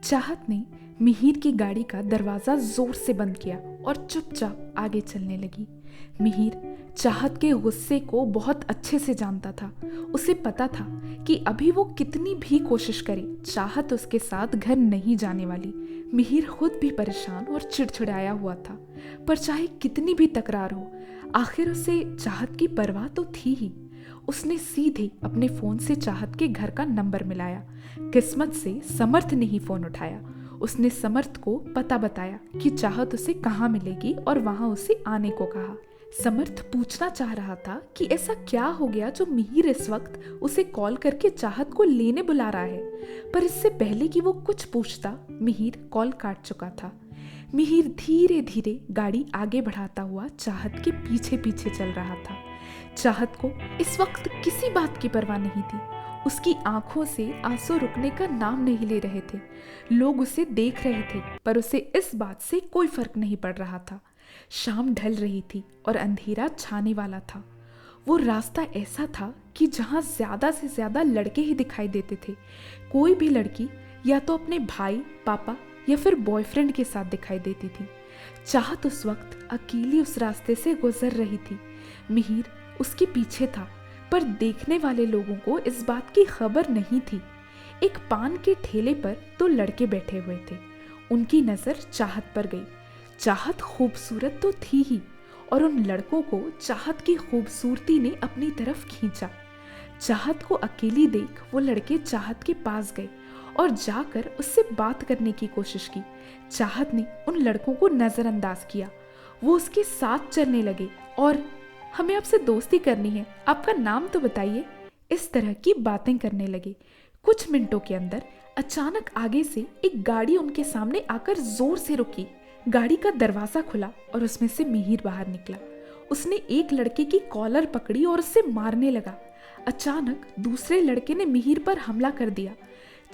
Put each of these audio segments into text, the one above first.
चाहत ने मिहिर की गाड़ी का दरवाजा जोर से बंद किया और चुपचाप आगे चलने लगी। मिहिर चाहत के गुस्से को बहुत अच्छे से जानता था। उसे पता था कि अभी वो कितनी भी कोशिश करे, चाहत उसके साथ घर नहीं जाने वाली। मिहिर खुद भी परेशान और चिड़चिड़ाया हुआ था, पर चाहे कितनी भी तकरार हो, आखिर उसे चाहत की परवाह तो थी ही। उसने सीधे अपने फोन से चाहत के घर का नंबर मिलाया। किस्मत से समर्थ ने ही फोन उठाया। उसने समर्थ को पता बताया कि चाहत उसे कहाँ मिलेगी और वहां उसे आने को कहा। समर्थ पूछना चाह रहा था कि ऐसा क्या हो गया जो मिहिर इस वक्त उसे कॉल करके चाहत को लेने बुला रहा है, पर इससे पहले कि वो कुछ पूछता मिहिर कॉल काट चुका था। मिहिर धीरे धीरे गाड़ी आगे बढ़ाता हुआ चाहत के पीछे पीछे चल रहा था। चाहत को इस वक्त किसी बात की परवाह नहीं थी। उसकी आंखों से आंसू रुकने का नाम नहीं ले रहे थे। लोग उसे देख रहे थे, पर उसे इस बात से कोई फर्क नहीं पड़ रहा था। शाम ढल रही थी और अंधेरा छाने वाला था। वो रास्ता ऐसा था कि जहां ज्यादा से ज्यादा लड़के ही दिखाई देते थे। कोई भी लड़की या तो अपने भाई, पापा या फिर बॉयफ्रेंड के साथ दिखाई देती थी। चाहत उस वक्त अकेली उस रास्ते से गुजर रही थी। मिहिर उसके पीछे था, पर देखने वाले लोगों को इस बात की खबर नहीं थी। एक पान के ठेले पर दो लड़के बैठे हुए थे। उनकी नजर चाहत पर गई। चाहत खूबसूरत तो थी ही, और उन लड़कों को चाहत की खूबसूरती ने अपनी तरफ खींचा। चाहत को अकेली देख वो लड़के चाहत के पास गए और जाकर उससे बात करने की कोशिश की। चाहत ने उन लड़कों को नजरअंदाज किया। वो उसके साथ चलने लगे और हमें आपसे दोस्ती करनी है, आपका नाम तो बताइए, इस तरह की बातें करने लगे। कुछ मिनटों के अंदर अचानक आगे से एक गाड़ी उनके सामने आकर जोर से रुकी। गाड़ी का दरवाजा खुला और उसमें से मिहिर बाहर निकला। उसने एक लड़के की कॉलर पकड़ी और उससे मारने लगा। अचानक दूसरे लड़के ने मिहिर पर हमला कर दिया।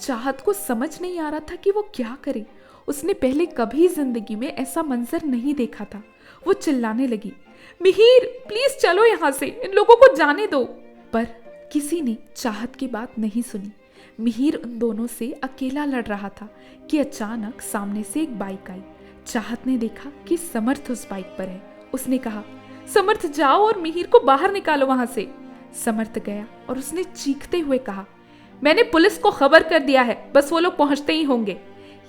चाहत को समझ नहीं आ रहा था कि वो क्या करे। उसने पहले कभी जिंदगी में ऐसा मंजर नहीं देखा था। वो चिल्लाने लगी, मिहिर प्लीज चलो यहाँ से, इन लोगों को जाने दो। पर किसी ने चाहत की बात नहीं सुनी। मिहिर उन दोनों से अकेला लड़ रहा था कि अचानक सामने से एक बाइक आई। चाहत ने देखा कि समर्थ उस बाइक पर है। उसने कहा, समर्थ जाओ और मिहिर को बाहर निकालो वहां से। समर्थ गया और उसने चीखते हुए कहा, मैंने पुलिस को खबर कर दिया है, बस वो लोग पहुंचते ही होंगे।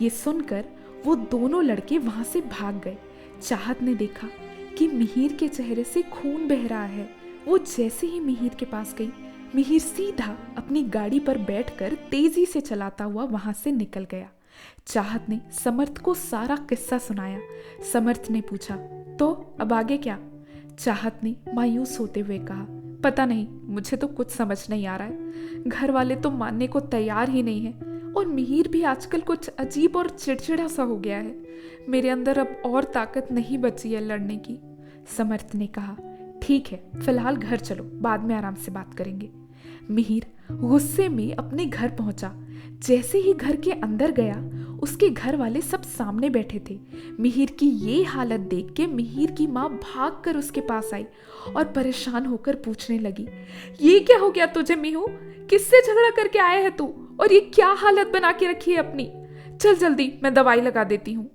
ये सुनकर वो दोनों लड़के वहां से भाग गए। चाहत ने देखा कि मिहिर के चेहरे से खून बह रहा है। वो जैसे ही मिहिर के पास गई, मिहिर सीधा अपनी गाड़ी पर बैठकर तेजी से चलाता हुआ वहां से निकल गया। चाहत ने समर्थ को सारा किस्सा सुनाया। समर्थ ने पूछा, तो अब आगे क्या? चाहत ने मायूस होते हुए कहा, पता नहीं, मुझे तो कुछ समझ नहीं आ रहा है। घर वाले तो मानने को तैयार ही नहीं है, और मिहिर भी आजकल कुछ अजीब और चिड़चिड़ा सा हो गया है। मेरे अंदर अब और ताकत नहीं बची है लड़ने की। समर्थ ने कहा, ठीक है, फिलहाल घर चलो, बाद में आराम से बात करेंगे। मिहिर गुस्से में अपने घर पहुंचा। जैसे ही घर के अंदर गया, उसके घर वाले सब सामने बैठे थे। मिहिर की ये हालत देख के मिहिर की माँ भागकर उसके पास आई और परेशान होकर पूछने लगी, ये क्या हो गया तुझे मीहू? किससे झगड़ा करके आया है तू? और ये क्या हालत बना के रखी है अपनी? चल जल्दी, मैं दवाई लगा देती हूँ।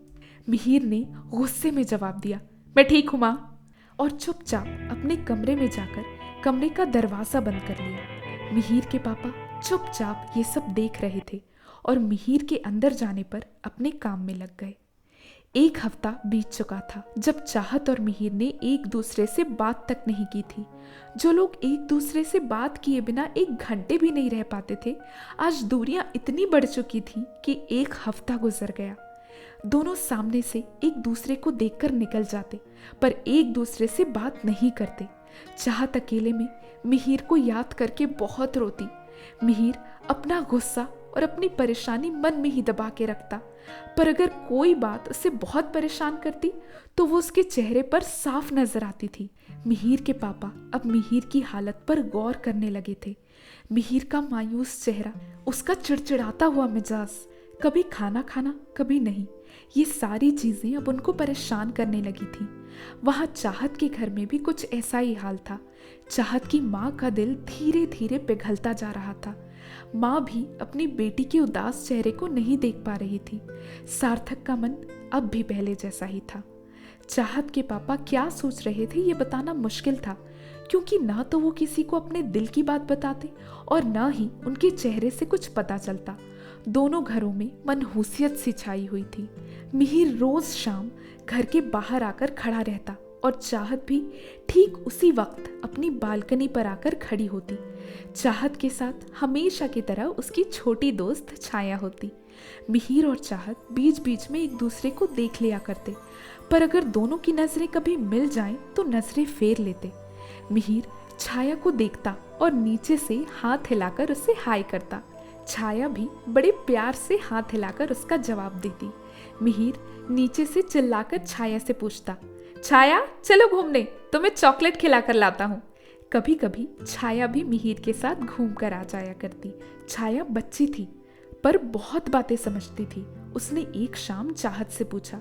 मिहिर ने गुस्से में जवाब दिया, मैं ठीक हूँ माँ, और चुपचाप अपने कमरे में जाकर कमरे का दरवाजा बंद कर लिया। मिहिर के पापा चुपचाप ये सब देख रहे थे और मिहिर के अंदर जाने पर अपने काम में लग गए। एक हफ्ता बीत चुका था जब चाहत और मिहिर ने एक दूसरे से बात तक नहीं की थी। जो लोग एक दूसरे से बात किए बिना एक घंटे भी नहीं रह पाते थे, आज दूरियां इतनी बढ़ चुकी थी कि एक हफ्ता गुजर गया। दोनों सामने से एक दूसरे को देखकर निकल जाते, पर एक दूसरे से बात नहीं करते। चाहत अकेले में मिहिर को याद करके बहुत रोती। मिहिर अपना गुस्सा और अपनी परेशानी मन में ही दबा के रखता, पर अगर कोई बात उसे बहुत परेशान करती तो वो उसके चेहरे पर साफ नजर आती थी। मिहिर के पापा अब मिहिर की हालत पर गौर करने लगे थे। मिहिर का मायूस चेहरा, उसका चिड़चिड़ाता हुआ मिजाज, कभी खाना खाना कभी नहीं, ये सारी चीजें अब उनको परेशान करने लगी थी। वहां चाहत के घर में भी कुछ ऐसा ही हाल था। चाहत की माँ का दिल धीरे धीरे पिघलता जा रहा था। माँ भी अपनी बेटी के उदास चेहरे को नहीं देख पा रही थी। सार्थक का मन अब भी पहले जैसा ही था। चाहत के पापा क्या सोच रहे थे ये बताना मुश्किल था, क्योंकि ना तो वो किसी को अपने दिल की बात बताते और ना ही उनके चेहरे से कुछ पता चलता। दोनों घरों में मनहूसियत सी छाई हुई थी। मिहिर रोज शाम घर के बाहर आकर खड़ा रहता और चाहत भी ठीक उसी वक्त अपनी बालकनी पर आकर खड़ी होती। चाहत के साथ हमेशा की तरह उसकी छोटी दोस्त छाया होती। मिहिर और चाहत बीच बीच में एक दूसरे को देख लिया करते, पर अगर दोनों की नजरें कभी मिल जाएं तो नजरें फेर लेते। मिहिर छाया को देखता और नीचे से हाथ हिलाकर उसे हाय करता। छाया भी बड़े प्यार से हाथ हिलाकर उसका जवाब देती। मिहिर नीचे से चिल्लाकर छाया से पूछता, छाया चलो घूमने, तुम्हें चॉकलेट खिलाकर लाता हूँ। कभी कभी छाया भी मिहिर के साथ घूम कर आ जाया करती। छाया बच्ची थी पर बहुत बातें समझती थी। उसने एक शाम चाहत से पूछा,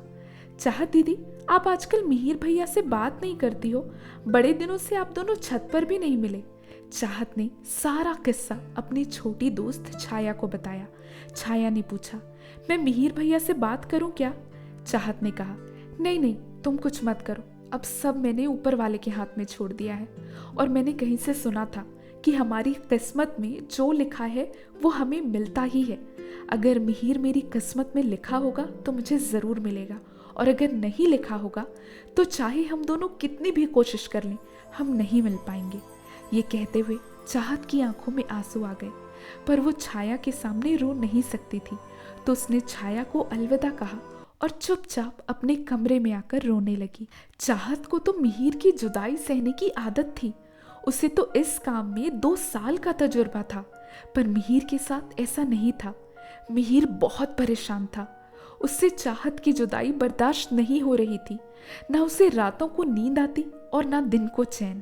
चाहत दीदी आप आजकल मिहिर भैया से बात नहीं करती हो, बड़े दिनों से आप दोनों छत पर भी नहीं मिले। चाहत ने सारा किस्सा अपनी छोटी दोस्त छाया को बताया। छाया ने पूछा, मैं मिहिर भैया से बात करूं क्या? चाहत ने कहा, नहीं नहीं तुम कुछ मत करो, अब सब मैंने ऊपर वाले के हाथ में छोड़ दिया है। और मैंने कहीं से सुना था कि हमारी किस्मत में जो लिखा है वो हमें मिलता ही है। अगर मिहिर मेरी किस्मत में लिखा होगा तो मुझे ज़रूर मिलेगा, और अगर नहीं लिखा होगा तो चाहे हम दोनों कितनी भी कोशिश कर लें हम नहीं मिल पाएंगे। ये कहते हुए चाहत की आंखों में आंसू आ गए, पर वो छाया के सामने रो नहीं सकती थी, तो उसने छाया को अलविदा कहा और चुपचाप अपने कमरे में आकर रोने लगी। चाहत को तो मिहिर की जुदाई सहने की आदत थी। उसे तो इस काम में 2 साल का तजुर्बा था, पर मिहिर के साथ ऐसा नहीं था। मिहिर बहुत परेशान था। उससे चाहत की जुदाई बर्दाश्त नहीं हो रही थी। ना उसे रातों को नींद आती और ना दिन को चैन।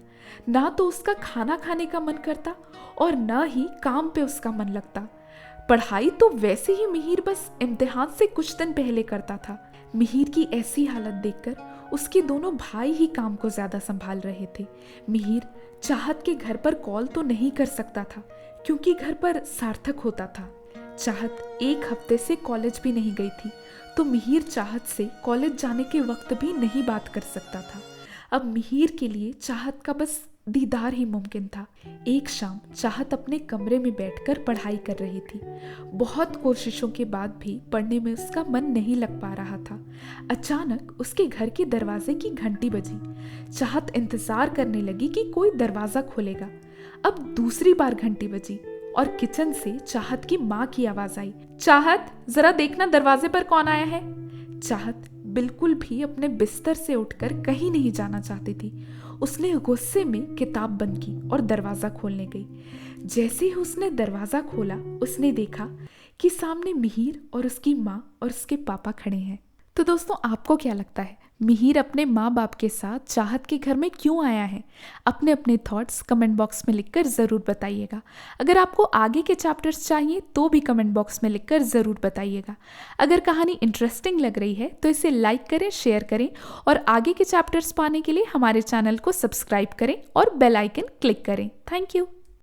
ना तो उसका खाना खाने का मन करता और ना ही काम पे उसका मन लगता। पढ़ाई तो वैसे ही मिहिर बस इम्तिहान से कुछ दिन पहले करता था। मिहिर की ऐसी हालत देखकर उसके दोनों भाई ही काम को ज्यादा संभाल रहे थे। मिहिर चाहत के घर पर कॉल तो नहीं कर सकता था क्योंकि घर पर सार्थक होता था। चाहत 1 हफ्ते से कॉलेज भी नहीं गई थी, तो मिहिर चाहत से कॉलेज जाने के वक्त भी नहीं बात कर सकता था। अब मिहिर के लिए चाहत का बस दीदार ही मुमकिन था। एक शाम चाहत अपने कमरे में बैठकर पढ़ाई कर रही थी। बहुत कोशिशों के बाद भी पढ़ने में उसका मन नहीं लग पा रहा था। अचानक उसके घर के दरवाजे की घंटी बजी। चाहत इंतजार करने लगी कि कोई दरवाजा खोलेगा। अब दूसरी बार घंटी बजी और किचन से चाहत की माँ की आवाज आई, चाहत जरा देखना दरवाजे पर कौन आया है। चाहत बिल्कुल भी अपने बिस्तर से उठकर कहीं नहीं जाना चाहती थी। उसने गुस्से में किताब बंद की और दरवाजा खोलने गई। जैसे ही उसने दरवाजा खोला उसने देखा कि सामने मिहिर और उसकी माँ और उसके पापा खड़े हैं। तो दोस्तों आपको क्या लगता है मिहिर अपने माँ बाप के साथ चाहत के घर में क्यों आया है? अपने अपने थॉट्स कमेंट बॉक्स में लिखकर ज़रूर बताइएगा। अगर आपको आगे के चैप्टर्स चाहिए तो भी कमेंट बॉक्स में लिखकर ज़रूर बताइएगा। अगर कहानी इंटरेस्टिंग लग रही है तो इसे लाइक करें, शेयर करें और आगे के चैप्टर्स पाने के लिए हमारे चैनल को सब्सक्राइब करें और बेल आइकन क्लिक करें। Thank you.